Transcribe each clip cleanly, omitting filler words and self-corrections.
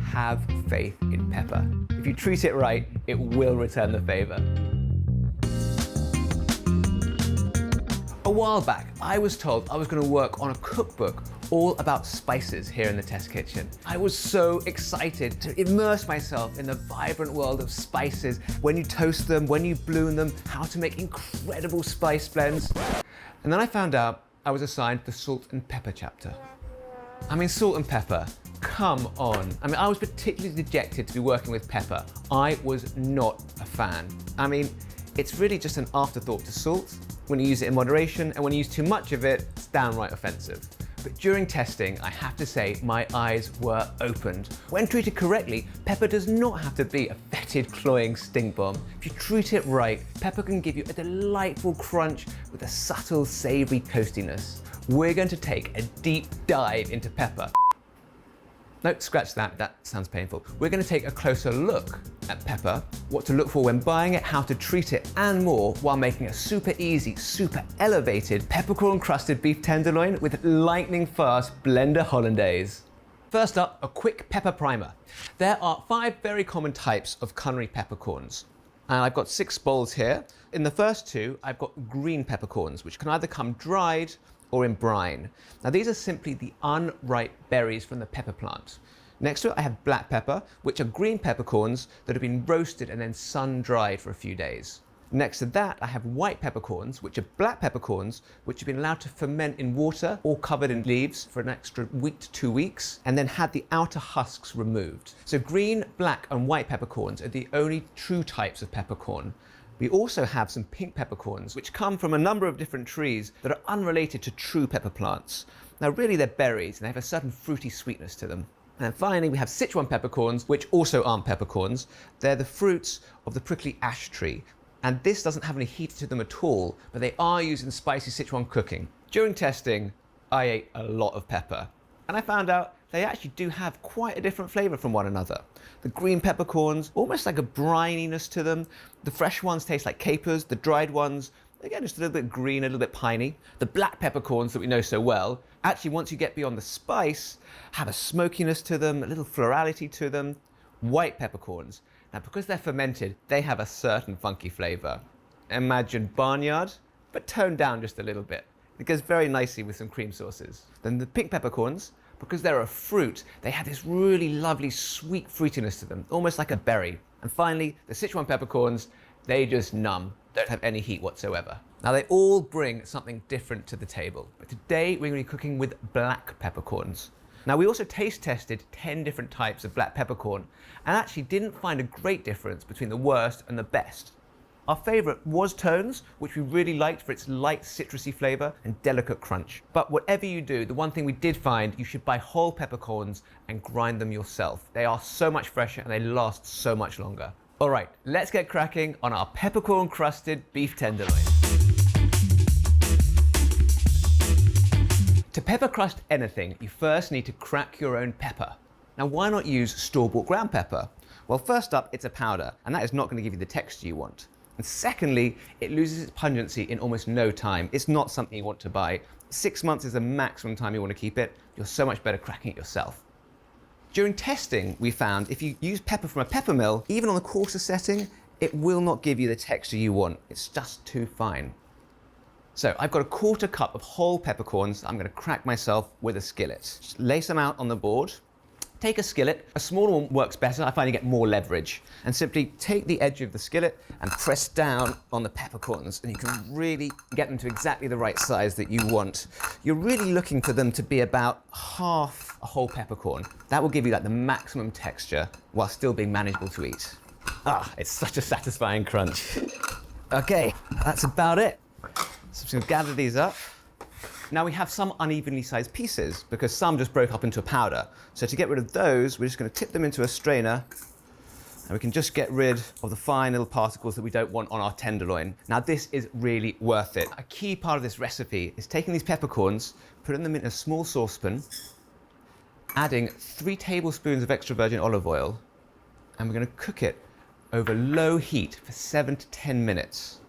have faith in pepper. If you treat it right, it will return the favor. A while back, I was told I was going to work on a cookbook all about spices here in the test kitchen. I was so excited to immerse myself in the vibrant world of spices, when you toast them, when you bloom them, how to make incredible spice blends. And then I found out I was assigned the salt and pepper chapter. I mean, salt and pepper, come on. I mean, I was particularly dejected to be working with pepper. I was not a fan. I mean, it's really just an afterthought to salt when you use it in moderation, and when you use too much of it, it's downright offensive. But during testing, I have to say my eyes were opened. When treated correctly, pepper does not have to be a fetid, cloying stink bomb. If you treat it right, pepper can give you a delightful crunch with a subtle, savory toastiness. We're going to take a deep dive into pepper. No, scratch that, that sounds painful. We're going to take a closer look at pepper, what to look for when buying it, how to treat it, and more, while making a super easy, super elevated peppercorn crusted beef tenderloin with lightning fast blender Holland Days. First up, a quick pepper primer. There are 5 very common types of culinary peppercorns. And I've got 6 bowls here. In the first 2, I've got green peppercorns, which can either come dried or in brine. Now these are simply the unripe berries from the pepper plant. Next to it I have black pepper, which are green peppercorns that have been roasted and then sun-dried for a few days. Next to that I have white peppercorns, which are black peppercorns which have been allowed to ferment in water or covered in leaves for an extra week to 2 weeks, and then had the outer husks removed. So green, black and white peppercorns are the only true types of peppercorn. We also have some pink peppercorns, which come from a number of different trees that are unrelated to true pepper plants. Now really they're berries and they have a certain fruity sweetness to them. And finally we have Sichuan peppercorns, which also aren't peppercorns. They're the fruits of the prickly ash tree. And this doesn't have any heat to them at all, but they are used in spicy Sichuan cooking. During testing, I ate a lot of pepper, and I found out they actually do have quite a different flavour from one another. The green peppercorns, almost like a brininess to them. The fresh ones taste like capers. The dried ones, again, just a little bit green, a little bit piney. The black peppercorns that we know so well, actually once you get beyond the spice, have a smokiness to them, a little florality to them. White peppercorns, now because they're fermented, they have a certain funky flavour. Imagine barnyard, but toned down just a little bit. It goes very nicely with some cream sauces. Then the pink peppercorns, because they're a fruit, they have this really lovely sweet fruitiness to them, almost like a berry. And finally, the Sichuan peppercorns, they just numb, don't have any heat whatsoever. Now they all bring something different to the table, but today we're going to be cooking with black peppercorns. Now we also taste tested 10 different types of black peppercorn and actually didn't find a great difference between the worst and the best. Our favourite was Tones, which we really liked for its light citrusy flavour and delicate crunch. But whatever you do, the one thing we did find, you should buy whole peppercorns and grind them yourself. They are so much fresher and they last so much longer. All right, let's get cracking on our peppercorn crusted beef tenderloin. To pepper crust anything, you first need to crack your own pepper. Now why not use store-bought ground pepper? Well, first up, it's a powder, and that is not going to give you the texture you want. And secondly, it loses its pungency in almost no time. It's not something you want to buy. 6 months is the maximum time you want to keep it. You're so much better cracking it yourself. During testing, we found if you use pepper from a pepper mill, even on the coarser setting, it will not give you the texture you want. It's just too fine. So I've got a 1/4 cup of whole peppercorns I'm going to crack myself with a skillet. Just lace them out on the board. Take a skillet, a smaller one works better, I find you get more leverage. And simply take the edge of the skillet and press down on the peppercorns, and you can really get them to exactly the right size that you want. You're really looking for them to be about half a whole peppercorn. That will give you like the maximum texture while still being manageable to eat. Ah, it's such a satisfying crunch. Okay, that's about it. So I'm just gonna gather these up. Now we have some unevenly sized pieces because some just broke up into a powder. So to get rid of those, we're just going to tip them into a strainer, and we can just get rid of the fine little particles that we don't want on our tenderloin. Now this is really worth it. A key part of this recipe is taking these peppercorns, putting them in a small saucepan, adding 3 tablespoons of extra virgin olive oil, and we're going to cook it over low heat for 7 to 10 minutes.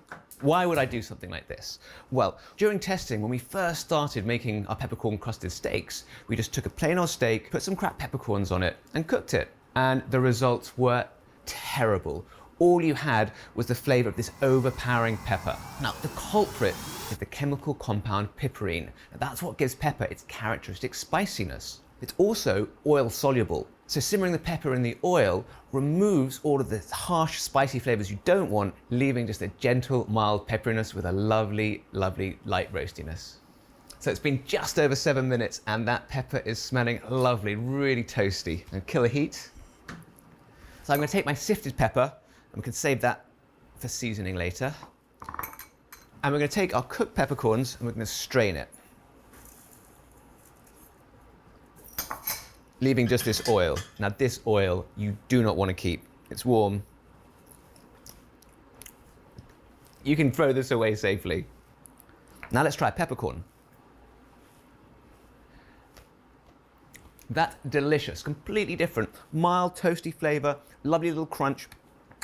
Why would I do something like this? Well, during testing, when we first started making our peppercorn crusted steaks, we just took a plain old steak, put some cracked peppercorns on it, and cooked it. and the results were terrible. All you had was the flavor of this overpowering pepper. Now, the culprit is the chemical compound piperine. Now, that's what gives pepper its characteristic spiciness. It's also oil soluble. So simmering the pepper in the oil removes all of the harsh, spicy flavors you don't want, leaving just a gentle, mild pepperiness with a lovely, lovely light roastiness. So it's been just over 7 minutes and that pepper is smelling lovely, really toasty. And kill the heat. So I'm going to take my sifted pepper, and we can save that for seasoning later. And we're going to take our cooked peppercorns and we're going to strain it, leaving just this oil. Now this oil you do not want to keep. It's warm. You can throw this away safely. Now let's try peppercorn. That's delicious, completely different. Mild, toasty flavor, lovely little crunch.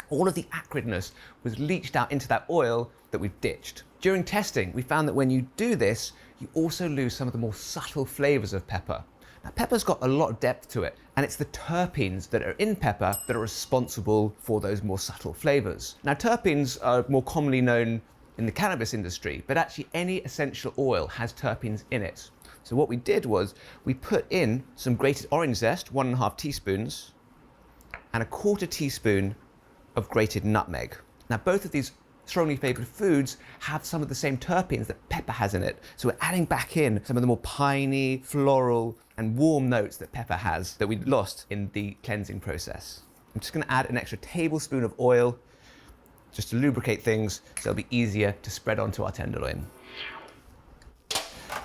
All of the acridness was leached out into that oil that we've ditched. During testing, we found that when you do this, you also lose some of the more subtle flavors of pepper. Now, pepper's got a lot of depth to it, and it's the terpenes that are in pepper that are responsible for those more subtle flavors. Now, terpenes are more commonly known in the cannabis industry, but actually any essential oil has terpenes in it. So what we did was we put in some grated orange zest, 1.5 teaspoons, and a 1/4 teaspoon of grated nutmeg. Now, both of these strongly flavored foods have some of the same terpenes that pepper has in it. So we're adding back in some of the more piney, floral, and warm notes that pepper has that we lost in the cleansing process. I'm just going to add an extra tablespoon of oil just to lubricate things so it'll be easier to spread onto our tenderloin.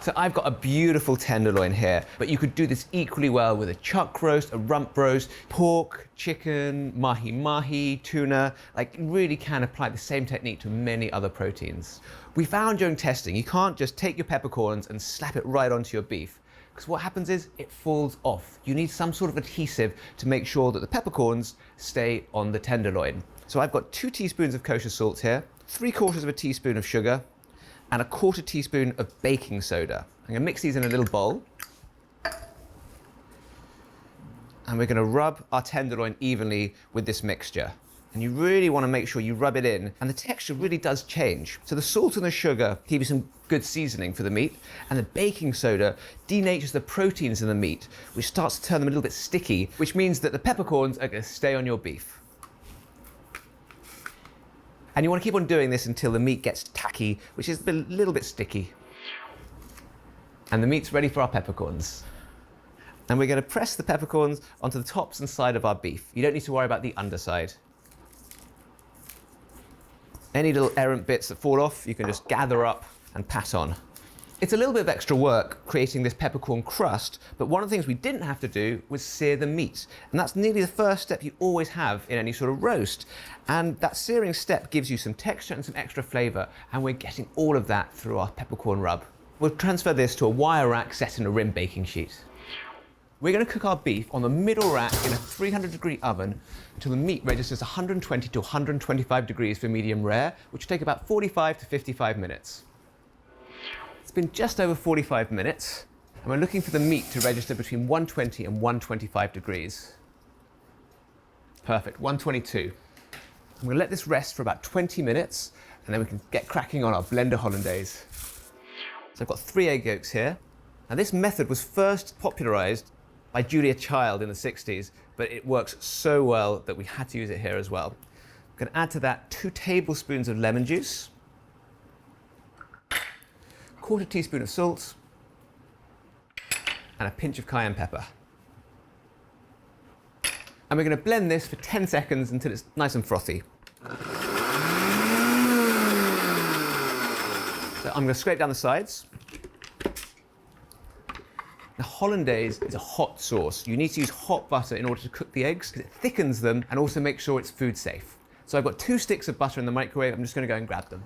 So I've got a beautiful tenderloin here, but you could do this equally well with a chuck roast, a rump roast, pork, chicken, mahi-mahi, tuna. Like, you really can apply the same technique to many other proteins. We found during testing, you can't just take your peppercorns and slap it right onto your beef, because what happens is it falls off. You need some sort of adhesive to make sure that the peppercorns stay on the tenderloin. So I've got 2 teaspoons of kosher salt here, 3/4 of a teaspoon of sugar, and a 1/4 teaspoon of baking soda. I'm going to mix these in a little bowl. And we're going to rub our tenderloin evenly with this mixture. And you really want to make sure you rub it in, and the texture really does change. So the salt and the sugar give you some good seasoning for the meat, and the baking soda denatures the proteins in the meat, which starts to turn them a little bit sticky, which means that the peppercorns are going to stay on your beef. And you want to keep on doing this until the meat gets tacky, which is a little bit sticky. And the meat's ready for our peppercorns. And we're going to press the peppercorns onto the tops and side of our beef. You don't need to worry about the underside. Any little errant bits that fall off, you can just gather up and pat on. It's a little bit of extra work creating this peppercorn crust, but one of the things we didn't have to do was sear the meat. And that's nearly the first step you always have in any sort of roast. And that searing step gives you some texture and some extra flavor, and we're getting all of that through our peppercorn rub. We'll transfer this to a wire rack set in a rim baking sheet. We're going to cook our beef on the middle rack in a 300-degree oven until the meat registers 120 to 125 degrees for medium rare, which will take about 45 to 55 minutes. It's been just over 45 minutes, and we're looking for the meat to register between 120 and 125 degrees. Perfect, 122. I'm going to let this rest for about 20 minutes, and then we can get cracking on our blender Holland Days. So I've got 3 egg yolks here. Now, this method was first popularized by Julia Child in the 60s, but it works so well that we had to use it here as well. I'm going to add to that 2 tablespoons of lemon juice, 1/4 teaspoon of salt, and a pinch of cayenne pepper. And we're going to blend this for 10 seconds until it's nice and frothy. So I'm going to scrape down the sides. Now, Holland Days is a hot sauce. You need to use hot butter in order to cook the eggs because it thickens them and also makes sure it's food safe. So I've got 2 sticks of butter in the microwave. I'm just going to go and grab them.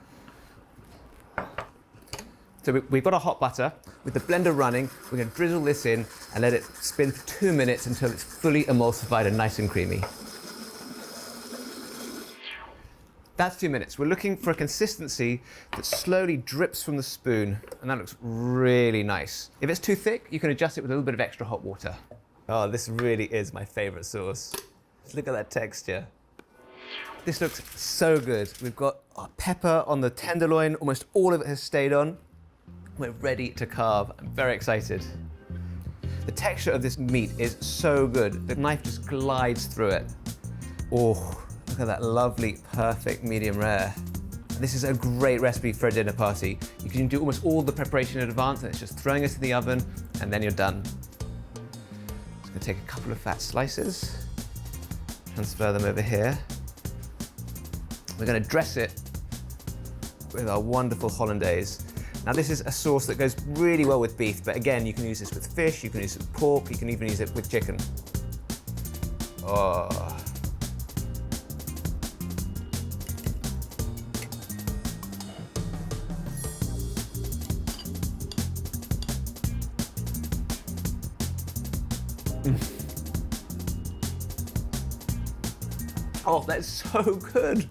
So we've got our hot butter. With the blender running, we're going to drizzle this in and let it spin for 2 minutes until it's fully emulsified and nice and creamy. That's 2 minutes. We're looking for a consistency that slowly drips from the spoon, and that looks really nice. If it's too thick, you can adjust it with a little bit of extra hot water. Oh, this really is my favorite sauce. Just look at that texture. This looks so good. We've got our pepper on the tenderloin. Almost all of it has stayed on. We're ready to carve. I'm very excited. The texture of this meat is so good. The knife just glides through it. Oh, look at that lovely, perfect medium rare. This is a great recipe for a dinner party. You can do almost all the preparation in advance, and it's just throwing it in the oven, and then you're done. Just gonna take a couple of fat slices, transfer them over here. We're gonna dress it with our wonderful Holland Days. Now this is a sauce that goes really well with beef, but again, you can use this with fish, you can use it with pork, you can even use it with chicken. Oh. Oh, that's so good.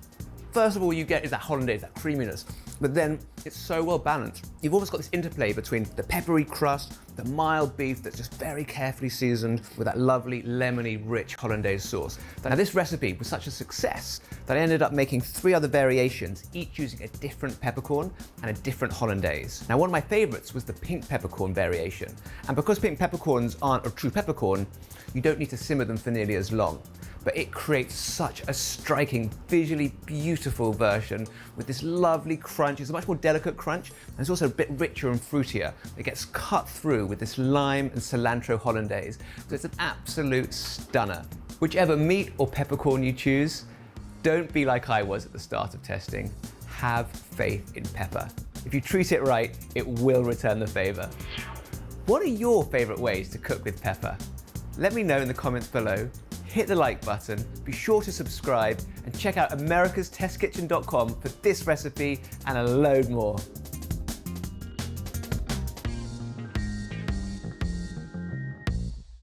First of all, you get is that Holland Days, that creaminess, but then it's so well balanced. You've almost got this interplay between the peppery crust, the mild beef that's just very carefully seasoned with that lovely, lemony, rich Holland Days sauce. Now, this recipe was such a success that I ended up making 3 other variations, each using a different peppercorn and a different Holland Days. Now, one of my favorites was the pink peppercorn variation. And because pink peppercorns aren't a true peppercorn, you don't need to simmer them for nearly as long. But it creates such a striking, visually beautiful version with this lovely crunch. It's a much more delicate crunch, and it's also a bit richer and fruitier. It gets cut through with this lime and cilantro hollandaise, so it's an absolute stunner. Whichever meat or peppercorn you choose, don't be like I was at the start of testing. Have faith in pepper. If you treat it right, it will return the favor. What are your favorite ways to cook with pepper? Let me know in the comments below. Hit the like button, be sure to subscribe, and check out americastestkitchen.com for this recipe and a load more.